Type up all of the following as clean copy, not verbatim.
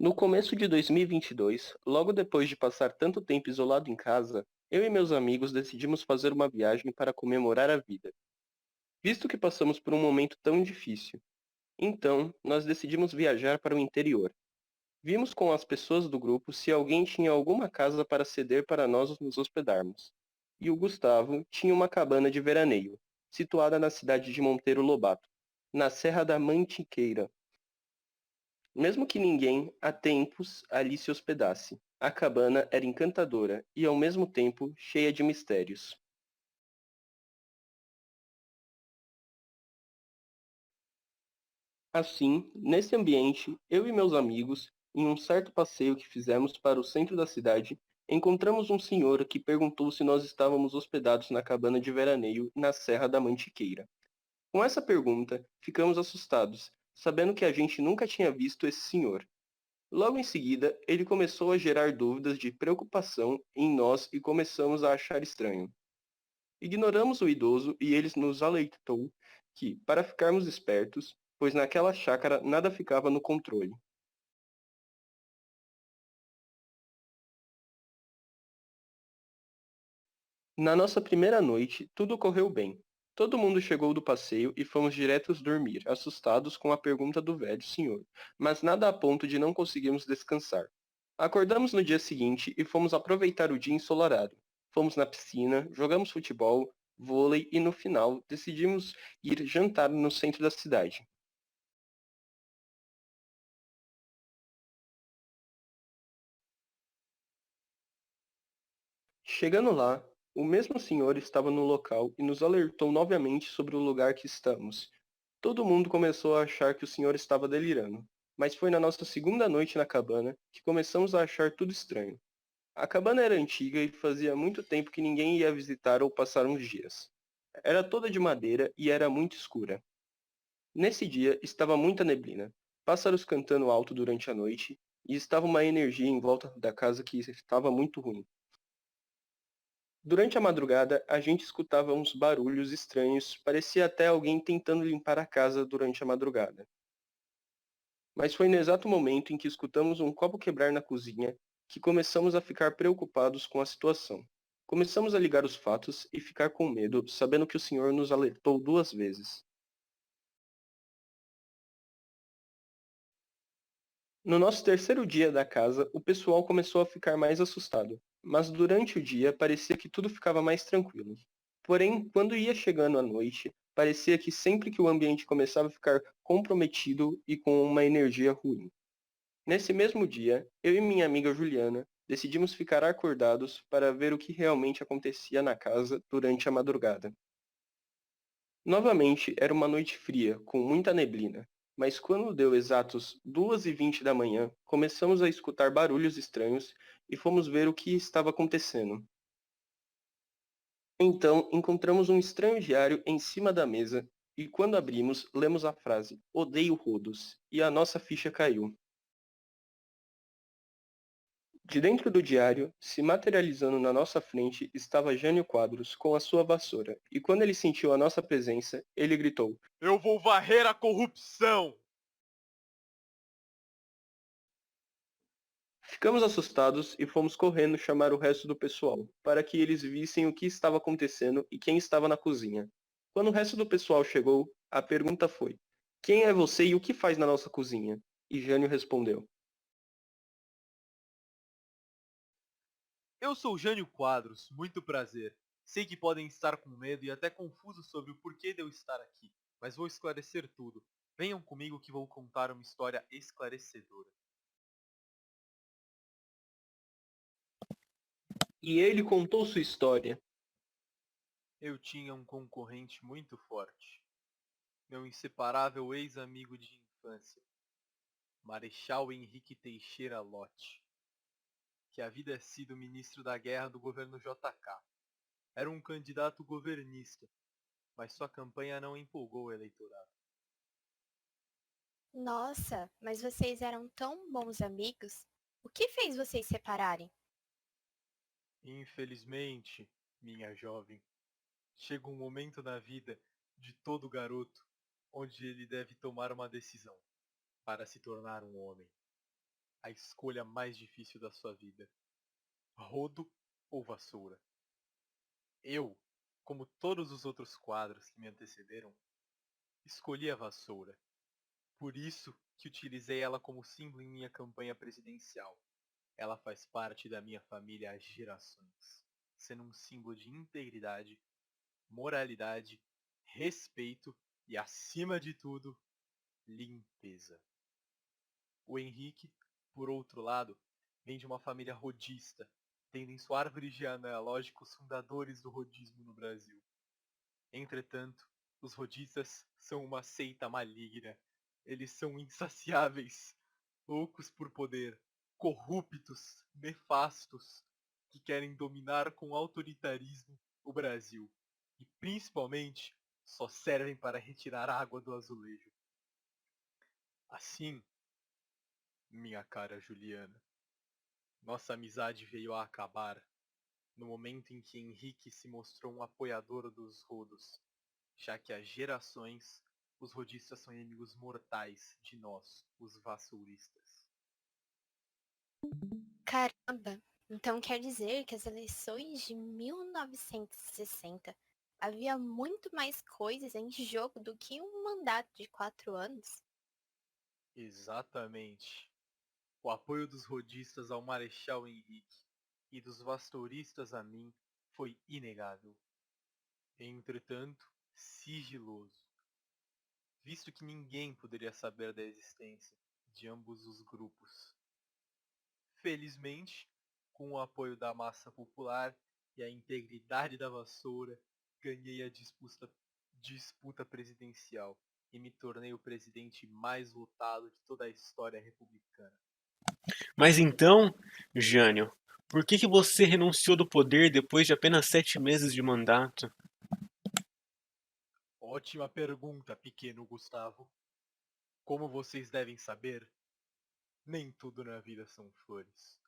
No começo de 2022, logo depois de passar tanto tempo isolado em casa, eu e meus amigos decidimos fazer uma viagem para comemorar a vida, visto que passamos por um momento tão difícil. Então, nós decidimos viajar para o interior. Vimos com as pessoas do grupo se alguém tinha alguma casa para ceder para nós nos hospedarmos. E o Gustavo tinha uma cabana de veraneio, situada na cidade de Monteiro Lobato, na Serra da Mantiqueira. Mesmo que ninguém há tempos ali se hospedasse, a cabana era encantadora e ao mesmo tempo cheia de mistérios. Assim, nesse ambiente, eu e meus amigos, em um certo passeio que fizemos para o centro da cidade, encontramos um senhor que perguntou se nós estávamos hospedados na cabana de veraneio na Serra da Mantiqueira. Com essa pergunta, ficamos assustados, sabendo que a gente nunca tinha visto esse senhor. Logo em seguida, ele começou a gerar dúvidas de preocupação em nós e começamos a achar estranho. Ignoramos o idoso e ele nos alertou que, para ficarmos espertos, pois naquela chácara nada ficava no controle. Na nossa primeira noite, tudo correu bem. Todo mundo chegou do passeio e fomos diretos dormir, assustados com a pergunta do velho senhor, mas nada a ponto de não conseguirmos descansar. Acordamos no dia seguinte e fomos aproveitar o dia ensolarado. Fomos na piscina, jogamos futebol, vôlei e no final decidimos ir jantar no centro da cidade. Chegando lá, o mesmo senhor estava no local e nos alertou novamente sobre o lugar que estamos. Todo mundo começou a achar que o senhor estava delirando, mas foi na nossa segunda noite na cabana que começamos a achar tudo estranho. A cabana era antiga e fazia muito tempo que ninguém ia visitar ou passar uns dias. Era toda de madeira e era muito escura. Nesse dia estava muita neblina, pássaros cantando alto durante a noite, e estava uma energia em volta da casa que estava muito ruim. Durante a madrugada, a gente escutava uns barulhos estranhos, parecia até alguém tentando limpar a casa durante a madrugada. Mas foi no exato momento em que escutamos um copo quebrar na cozinha que começamos a ficar preocupados com a situação. Começamos a ligar os fatos e ficar com medo, sabendo que o senhor nos alertou duas vezes. No nosso terceiro dia da casa, o pessoal começou a ficar mais assustado, mas durante o dia parecia que tudo ficava mais tranquilo. Porém, quando ia chegando a noite, parecia que sempre que o ambiente começava a ficar comprometido e com uma energia ruim. Nesse mesmo dia, eu e minha amiga Juliana decidimos ficar acordados para ver o que realmente acontecia na casa durante a madrugada. Novamente, era uma noite fria, com muita neblina, mas quando deu exatos 2h20 da manhã, começamos a escutar barulhos estranhos e fomos ver o que estava acontecendo. Então, encontramos um estranho diário em cima da mesa e quando abrimos, lemos a frase "Odeio rodos" e a nossa ficha caiu. De dentro do diário, se materializando na nossa frente, estava Jânio Quadros com a sua vassoura, e quando ele sentiu a nossa presença, ele gritou: Eu vou varrer a corrupção! Ficamos assustados e fomos correndo chamar o resto do pessoal, para que eles vissem o que estava acontecendo e quem estava na cozinha. Quando o resto do pessoal chegou, a pergunta foi: Quem é você e o que faz na nossa cozinha? E Jânio respondeu: Eu sou Jânio Quadros, muito prazer. Sei que podem estar com medo e até confusos sobre o porquê de eu estar aqui, mas vou esclarecer tudo. Venham comigo que vou contar uma história esclarecedora. E ele contou sua história. Eu tinha um concorrente muito forte, meu inseparável ex-amigo de infância, Marechal Henrique Teixeira Lott, que havia sido ministro da guerra do governo JK. Era um candidato governista, mas sua campanha não empolgou o eleitorado. Nossa, mas vocês eram tão bons amigos. O que fez vocês separarem? Infelizmente, minha jovem, chega um momento na vida de todo garoto onde ele deve tomar uma decisão para se tornar um homem. a escolha mais difícil da sua vida: rodo ou vassoura? Eu, como todos os outros quadros que me antecederam, escolhi a vassoura. Por isso que utilizei ela como símbolo em minha campanha presidencial. Ela faz parte da minha família há gerações, sendo um símbolo de integridade, moralidade, respeito e, acima de tudo, limpeza. O Henrique, por outro lado, vem de uma família rodista, tendo em sua árvore genealógica os fundadores do rodismo no Brasil. Entretanto, os rodistas são uma seita maligna. Eles são insaciáveis, loucos por poder, corruptos, nefastos, que querem dominar com autoritarismo o Brasil. E principalmente, só servem para retirar água do azulejo. Assim, minha cara Juliana, nossa amizade veio a acabar no momento em que Henrique se mostrou um apoiador dos rodos, já que há gerações os rodistas são inimigos mortais de nós, os vassouristas. Caramba! Então quer dizer que as eleições de 1960 havia muito mais coisas em jogo do que um mandato de 4 anos? Exatamente. O apoio dos rodistas ao Marechal Henrique e dos vassouristas a mim foi inegável. Entretanto, sigiloso, visto que ninguém poderia saber da existência de ambos os grupos. Felizmente, com o apoio da massa popular e a integridade da vassoura, ganhei a disputa presidencial e me tornei o presidente mais votado de toda a história republicana. Mas então, Jânio, por que você renunciou do poder depois de apenas 7 meses de mandato? Ótima pergunta, pequeno Gustavo. Como vocês devem saber, nem tudo na vida são flores.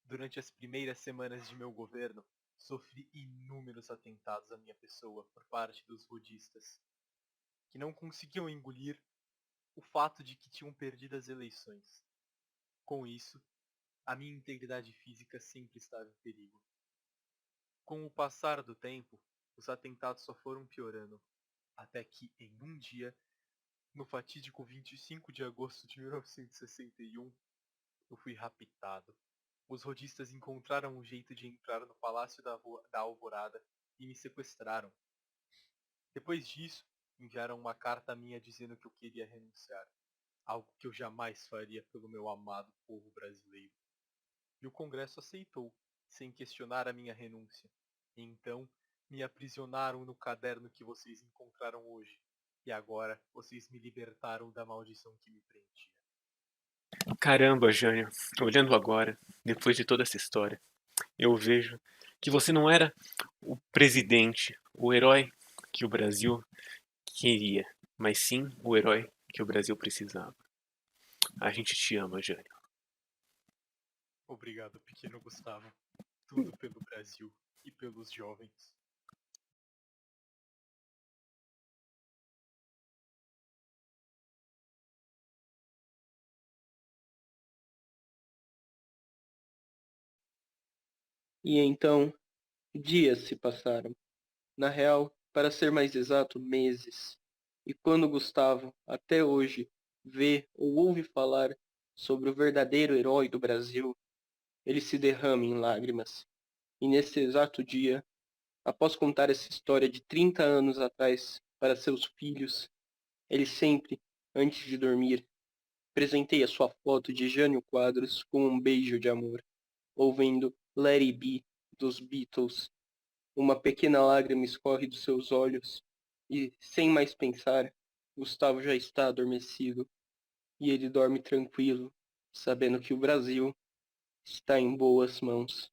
Durante as primeiras semanas de meu governo, sofri inúmeros atentados à minha pessoa por parte dos rodistas, que não conseguiam engolir o fato de que tinham perdido as eleições. Com isso, a minha integridade física sempre estava em perigo. Com o passar do tempo, os atentados só foram piorando, até que, em um dia, no fatídico 25 de agosto de 1961, eu fui raptado. Os rodistas encontraram um jeito de entrar no Palácio da Alvorada e me sequestraram. Depois disso, enviaram uma carta minha dizendo que eu queria renunciar, algo que eu jamais faria pelo meu amado povo brasileiro. E o Congresso aceitou, sem questionar a minha renúncia. E então, me aprisionaram no caderno que vocês encontraram hoje. E agora, vocês me libertaram da maldição que me prendia. Caramba, Jânio, olhando agora, depois de toda essa história, eu vejo que você não era o presidente, o herói que o Brasil queria, mas sim o herói que o Brasil precisava. A gente te ama, Jânio. Obrigado, pequeno Gustavo. Tudo pelo Brasil e pelos jovens. E então, dias se passaram. Na real, para ser mais exato, meses. E quando Gustavo, até hoje, vê ou ouve falar sobre o verdadeiro herói do Brasil, ele se derrama em lágrimas. E nesse exato dia, após contar essa história de 30 anos atrás para seus filhos, ele sempre, antes de dormir, presenteia sua foto de Jânio Quadros com um beijo de amor, ouvindo Let It Be dos Beatles. Uma pequena lágrima escorre dos seus olhos e, sem mais pensar, Gustavo já está adormecido e ele dorme tranquilo, sabendo que o Brasil está em boas mãos.